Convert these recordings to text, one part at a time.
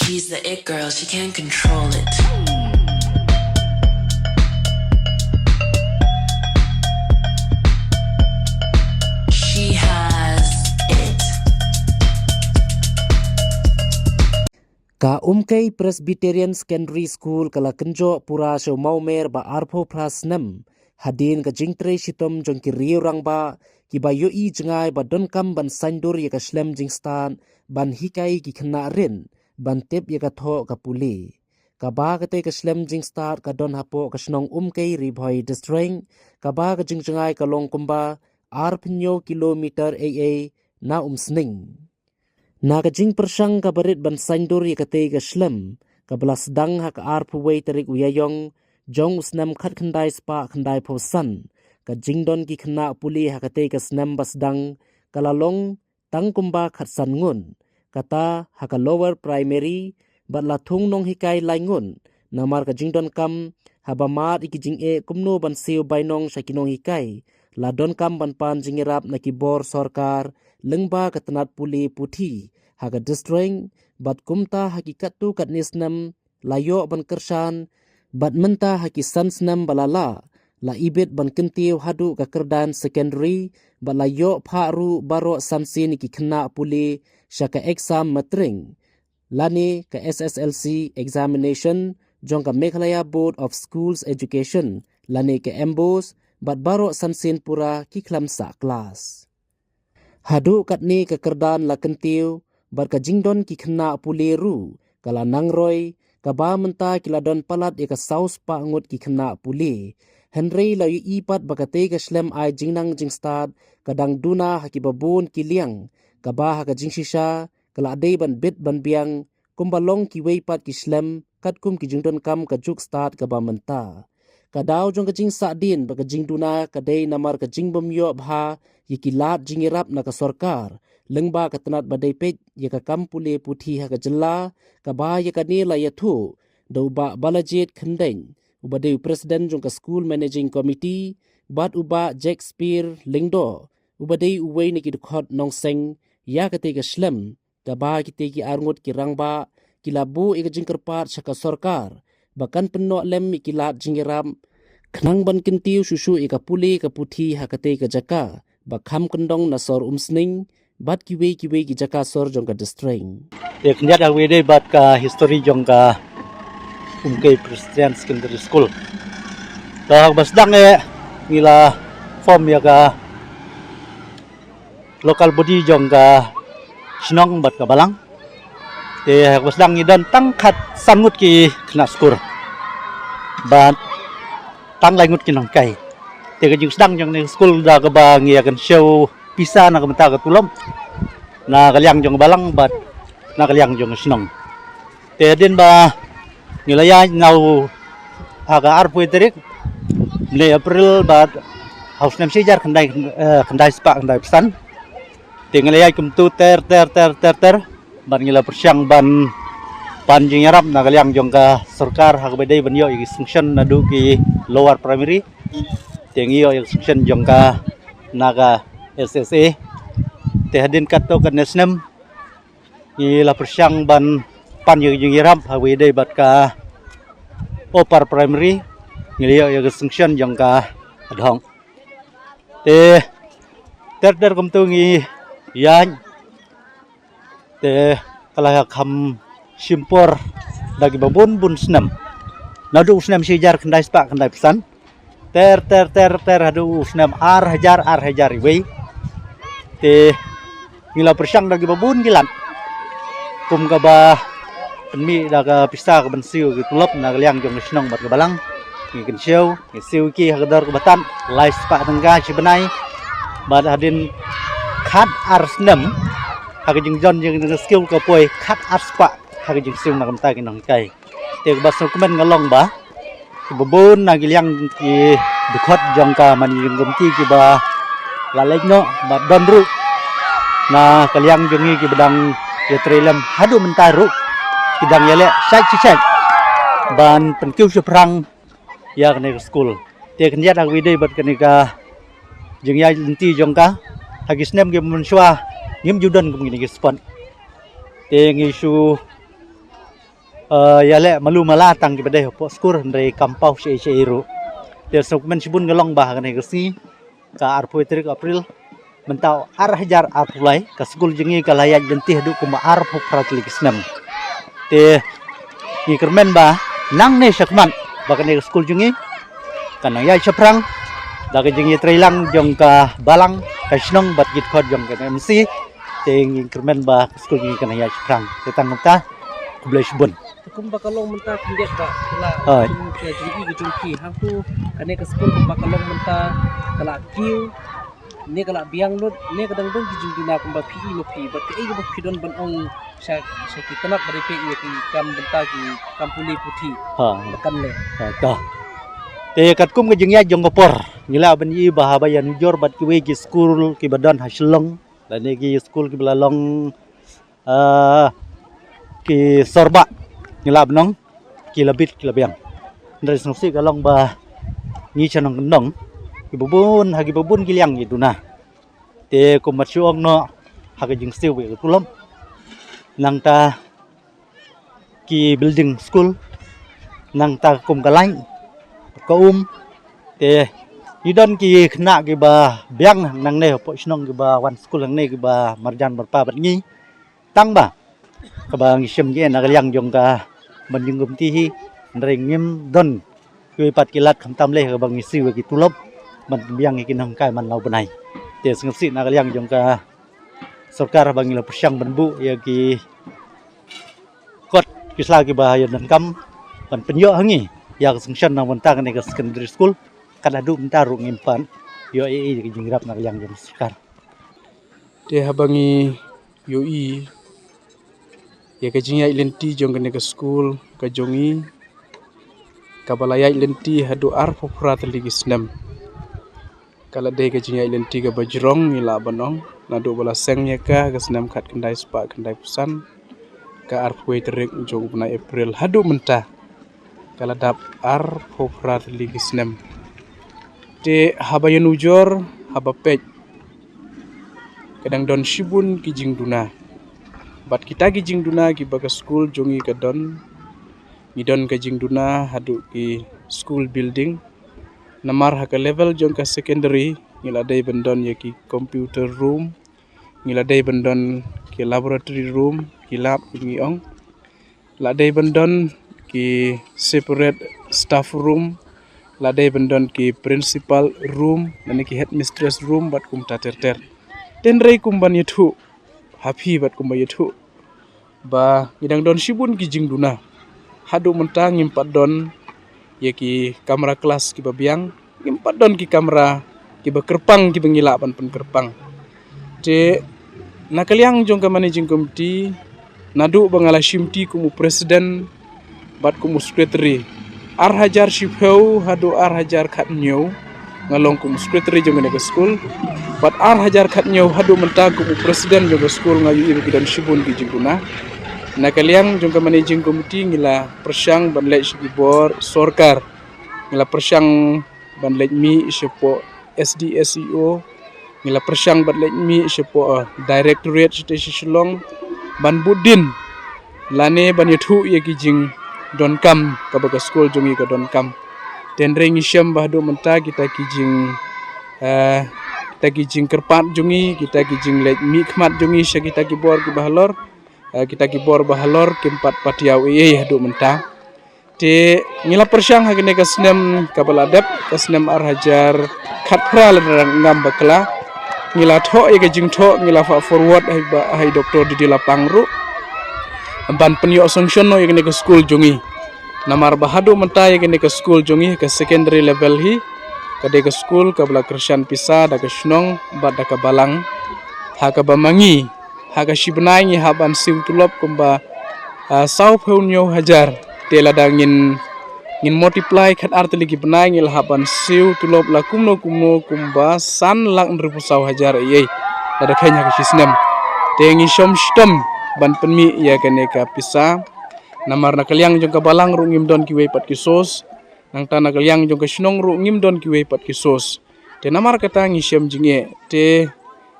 She's the it girl, she can't control it. She has it. Ka umkay Presbyterian Secondary School kala kenjo pura syo maumer ba arpo plus 6 hadin ka jingtre shitom jong ki riurang ba ki ba yoi jengai ba donkam ban sandur ya ka slem jingstan ban hikai ki khna rin ban tep ya ka tho ka puli ka ba ka te ka slem jingstar ka don hapo ka snong umkay ribhoi district ka ba ka jingjengai ka long kumba arpnyo kilometer aa na umsning Naga jing persang ka barit ban sandur ya kate ka slem ka belas dang hak arpu wei terik uyayong jong usnam khat khandai spa khandai phosan ka jingdon ki khna puli hakate ka snam basdang kalalong tangkumba khat san ngun kata haka lower primary batla thung nong hikai laingun namar ka jingdon kam habamat iki jing e kumno ban siu bainong sakinong hikai ladon kam ban pan jingirap na kibor sorkar lengba ketenat puli puthi haga distreng bat kumta hakikat tu kat nisnam layo ban kersan bat menta haki sansnam balala la ibet ban kentiu hadu ka kerdan secondary bat layo pharu baro sansin ki khna puli shaka exam matring lani ka SSLC examination jong ka Meghalaya Board of Schools Education lani ka embos bat baro sansin pura ki klamsa kelas Hadu kat ni kekerdan la kentiu bar ka jingdon ki khna puleru kala nangroy ka ba menta kiladon palat ya ka saus pa ngut ki khna puli Henry la yu ipat bakate ka slem ai jingnang jingstad kadang duna hakibabun kiliang ka ba ha ka jingshisha kala ade ban bit ban biang kumbalong ki weipat ki slem kat kum ki jingdon kam ka juk stad ka ba menta Kadau jong kajing sadin baka jing duna kadai namar kajing bamyo bha yikilat jingirap na ka sorkar lengba katanat badai pet yaka kampule puthi ha ka jella ka ba yaka nila yathu dauba balajit khandeng ubadeu president jong ka school managing committee bat uba Jack Spear lingdo ubadeu uwei ni ki khot nong seng ya ka te ka slem ka ba ki te ki arngut ki rangba kilabu ika jingkerpat saka sorkar Bakan penok lem ikilat jingiram Kenang ban kentiu susu ika puli ka puthi hakate ka jaka Bakham kendong nasor umsning Bat kiwe ki jaka sor jong ka distreng Ek nyat awede bat ka history jong ka Umkay Presbyterian Secondary School Dah basdang ngila form ya ka Local body jong ka Sinong bat ka balang Te basdang ngidon tangkat sangut ki kena skur Bat tang langut ki nang kai Te ka jing sedang jong ni school da ka ba ngia kan show pisa na ka menta ka tulom Na kaliang jong balang bat na kaliang jong sinong Te din ba ngilaya nau aga arpu iterik Mulai April bat haus nem sijar kendai spa kendai pesan Te ngilaya kumtu ter ban ngila persyang ban panjing yarap na kaliang jong ka sarkar hak bedai ban yo function na du ki lower primary tengi yo function jong ka naga SSA te hadin katto kan nesnem ngila persyang ban panjing yarap hak bedai bat ka upper primary ngila yo function jong ka adhong te ter kumtu ngi yan te kalah kam simpor dagi babun bun senam nadu senam sijar kendai spa kendai pesan ter hadu senam ar hajar iwei te ngila persyang dagi babun gilan kum ka ba penmi daga pista ka bensiu ki tulop na liang jong senong bat ka balang ki kensiu ki hagdar ka batan lai spa tengga si benai bat hadin khat ar senam hak jing jon jing skill ka poi khat aspa hak jing sim na kamta ki nang kai te ba so komen ngalong ba bubun na gilyang ki dukhot jong ka man jing gumti ki ba lalek no ba don ru na kaliang jongi ki bedang ya trelem hadu mentaru kidang yale sai cicek ban penkiu seprang ya kene school te knyat hak widai bat kene ka jing ya linti jong ka hagisnem ge menswa ngim judan kum gini spon te ngisu yale malu malatang ki bade po skur ndre kampau she iru te dokumen sibun ngalong bah kan gesi ka arpo trik april mentau arhajar arpulai ka skul jengi ka layak jentih du kuma arpo pratlik snam te ni kermen ba nang ne sakman ba kan skul jengi kanang yai chaprang da ka jengi trailang jong ka balang ka snong bat git khod jong ka mc te ni kermen ba skul jengi kanang yai chaprang te tangta kublai sibun Kung bakalong menta tindet ba kala Ay. jing ke jungki haku ane ke skul kung bakalong menta kala kiu ne kala biang lut ne kadang dong jing dina kung ba pi mo pi ba ke ba pi don ban ong sha ki kanap bare pe ki kam benta ki kampuli puthi bakan le ta te kat kum ke jingya jong kopor ngila ban yi bahabayan jor bat ki we ki skul ki badan haslong dan ki skul ki belalong ki sorba ngila benong ki labit ki labiang dari snoksi kalong ba ngi chanong kendong ki bubun ki liang itu na te kum matsuong no hage jing stiu we tulom nang ta ki building school nang ta kum kalain ko te idon ki khna ki ba biang nang ne po snong ki ba wan school nang ne ki ba marjan barpa bat ngi tang ba ka ba ngi sem ge na liang jong ka ban jingum ti hi ringim don ki pat ki lat kham tam le ka ba ngi siwe ki tulop man biang ki nang kai man lau banai te sngsi na liang jong ka sarkar ba ngi la pusyang ban bu ya ki kot ki sla ki ba ya dan kam ban penyo hangi ya sungshan na wanta kan ke secondary school kada du mentaru ngimpan yo ki jingrap na yang jom sekar te habangi yo ya ka jinga ilenti jong ke school ka jongi ka balaya ilenti hadu arpo prat ligisnam kala de ka jinga ilenti ka bajrong ila banong nadu bala sengnya ka snam khat kendai spa kendai pusan ka arpo terik jong na april hadu mentah kala dap arpo prat ligisnam te habayan ujor haba pej kadang don shibun ki jingduna bat kita ki jingduna ki baga school jongi ka don midon ka jingduna hadu ki school building namar ha ka level jong ka secondary ngila dai bandon ya ki computer room ngila dai bandon ki laboratory room ki lab ngi ong la dai bandon ki separate staff room la dai bandon ki principal room nani ki headmistress room bat kum ta ter ten rei kum ban yethu happy bat kum yethu ba ngidang don shibun ki jingduna hadu mentang ngimpat don ya ki kamera kelas ki babiang ngimpat don ki kamera ki bakerpang ki bengila pan kerpang te nakaliang jong ka managing committee nadu bangala shimti kumu presiden bat kumu secretary arhajar shipeu hadu arhajar khat nyew ngalong kumu secretary jong ne school bat arhajar khat nyew hadu mentang kumu presiden jong school ngayu ibu dan shibun ki jingduna nakaliang jong ka managing committee ngila persyang ban lej gi bor sorkar ngila persyang ban lej mi sepo SDSEO ngila persyang ban lej mi sepo directorate station ban budin lane ban yethu ye gi jing don kam ka baga school jongi ka don kam ten rengi syam bahdo menta kita ki jing kerpat jongi kita ki jing lej mi khmat jongi sya kita ki bor ki bahalor kita gibor bahalor kimpat patiau hadu mentah te ngila persyang hagne kasnem kabaladep kasnem arhajar khatpra lerang ngam bakla ngila tho ye jing tho ngila fa forward hai doktor di lapangru ban penyo songsion no ye ke school jongi namar bahadu mentah ye ke school jongi ke secondary level hi kade ke school kabla krisyan pisa da ke snong bad da ka balang ha ka bamangi haga shibnai ngi haban siu tulop kumba sau peunyo hajar tela dangin ngin multiply khat arteli gi benai ngil haban siu tulop la kumno kumba san lak nripu sau hajar ye ada khanya ka sisnem te ngi shom stom ban penmi ya kane ka pisa namar nakaliang jong ka balang ru ngim don ki we pat ki sos nang ta nakaliang jong ka shnong ru ngim don ki we pat ki sos te namar kata ngi shem jinge te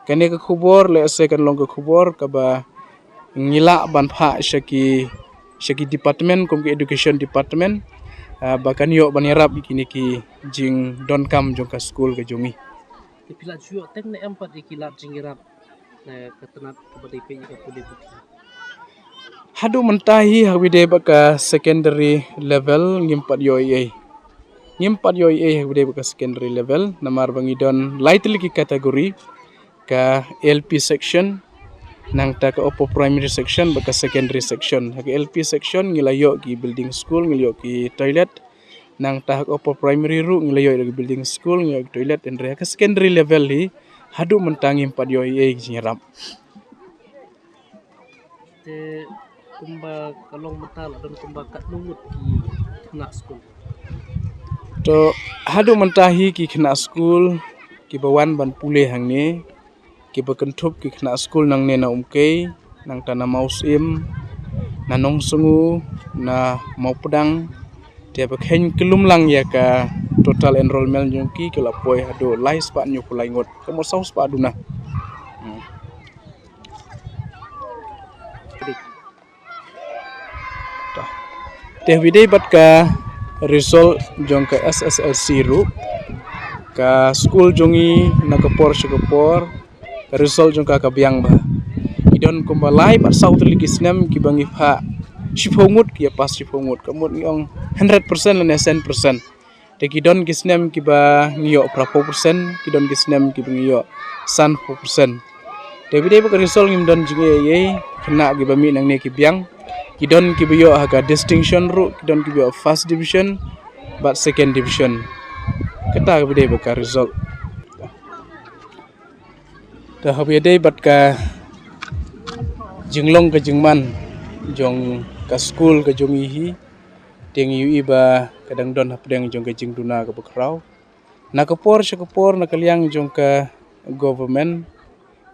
kane ka khubor le ase kan long ka khubor ka ba ngila ban pha shaki syaki department kum ke education department bahkan yo banirap kini ki jing don kam jong ka school ke jongi. Ipilat juo teng ne empat ikilat jingirap na katanat kepada ipe ka pudi puti. Hadu mentahi hawide baka secondary level ngimpat yo ye. Ngimpat yo ye hawide baka secondary level namar bangidon lightly ki kategori ka LP section nang ta ka opo primary section baka secondary section. Hagi LP section ngilayo ki building school ngilayo ki toilet nang ta ka opo primary ru ngilayo ki building school ngilayo ki toilet and ka secondary level hi hadu mentang ngimpat yo ye jingrap. Te kumba kalong metal dan kumba kat lungut ki nak school. To hadu mentahi ki kena school ki bawan ban pule hang ni ki bakentup ki kena school nang ne na umkei nang tanah mausim na nong sungu na mau pedang dia bakhen kelum lang ya ka total enrollment jongki ki lapoi hadu lai spa nyu pulai ngot kamo sau spa duna. Teh widai bat ka result jong ka SSLC ru ka school jongi nakapor syakapor ka result jong ka kabyang ba idon kumbalai bat sau tuli kisnem ki bangi pha shipongut ki pas shipongut kamut ngong 100% lan 100% te kidon kisnem ki ba ngiyo prapo persen kidon kisnem ki bangiyo san 4%. Te widai ba ka result ngim don jinge ye kena ki bami nang ne ki byang kidon kibiyo haga distinction ru kidon kibiyo first division but second division kata kabide baka result ta habide bat ka jinglong ka jingman jong ka school ka jong ihi teng yu iba kadang don hapdeng jong ka jingduna ka bakrau nakapor syakapor nakaliang jong ka government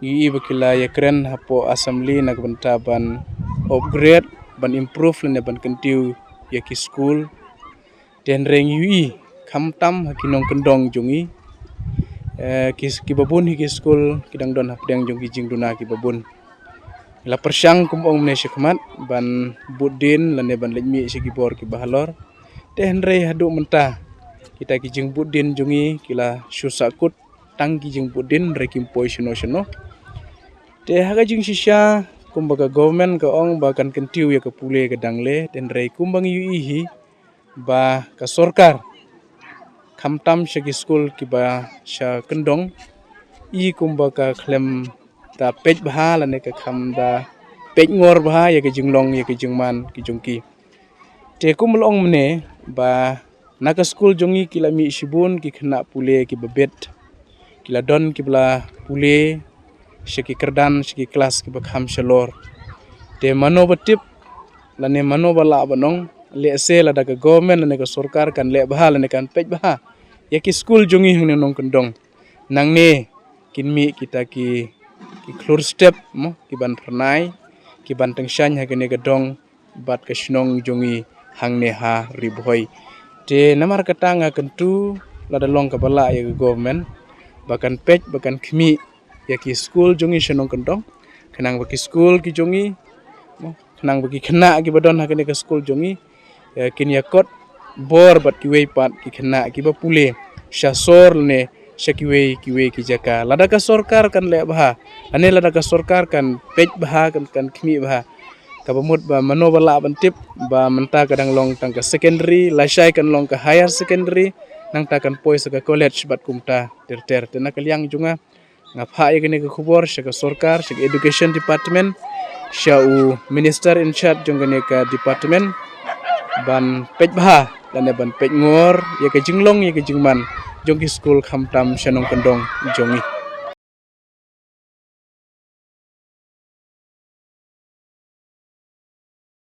yu iba kila yakren hapo assembly nakbentaban upgrade ban improve lene ban kentiu ya ki school den reng yui kham tam hakinong kendong jongi ki babun hi ki school kidang don hapdeng jong ki jingduna ki babun la persyang kum ong ne syakmat ban budin lene ban lejmi sigi bor ki bahalor den re hadu menta kita ki jing budin jongi kila susakut tang ki jing budin re kim poi sino te haga jing sisya kumbaga government ka ong bahkan kentiu ya ke pule ke dangle den rei kumbang yu ihi ba ka sorkar khamtam syagi school ki ba sya kendong i kumbaga klem ta pej bha lane ka kham da pej ngor bha ya ke jinglong ya ke jingman ki jongki te kumlong mne ba naka school jongi kila mi sibun ki khna pule ki babet kila don ki bla pule syaki kerdan syaki kelas ki bakham shalor te mano batip lane mano bala banong le se la daga government lane ka sarkar kan le bah lane kan pej bah ya ki school jongi hang nong kendong nang ne kinmi kita ki klur step mo ki ban pernai ki ban tengshan ha kene gadong bat ka shnong jongi hang ne ha ribhoi te namar katanga kentu la dalong ka bala ya government bahkan pej bahkan khmi ya ki school jongi shenong kendong kenang baki school ki jongi kenang baki kena ki badon ha kene ka school jongi kin yakot bor bat ki wei pat ki kena ki ba pule syasor ne syakiwe ki jaka lada ka sarkar kan le bah ane lada ka sarkar kan pej bah kan khmi bah ka bamut ba mano bala bantip ba menta kadang long tang ka secondary lasai kan long ka higher secondary nang ta kan poi sa ka college bat kumta ter tena kaliang junga ngapa ya kene ke khubor sya ka sarkar sya education department sya u minister in charge jong kene ka department ban pej bah dan ban pej ngor ya ke jinglong ya ke jingman jong ki school khamtam syanong kendong jongi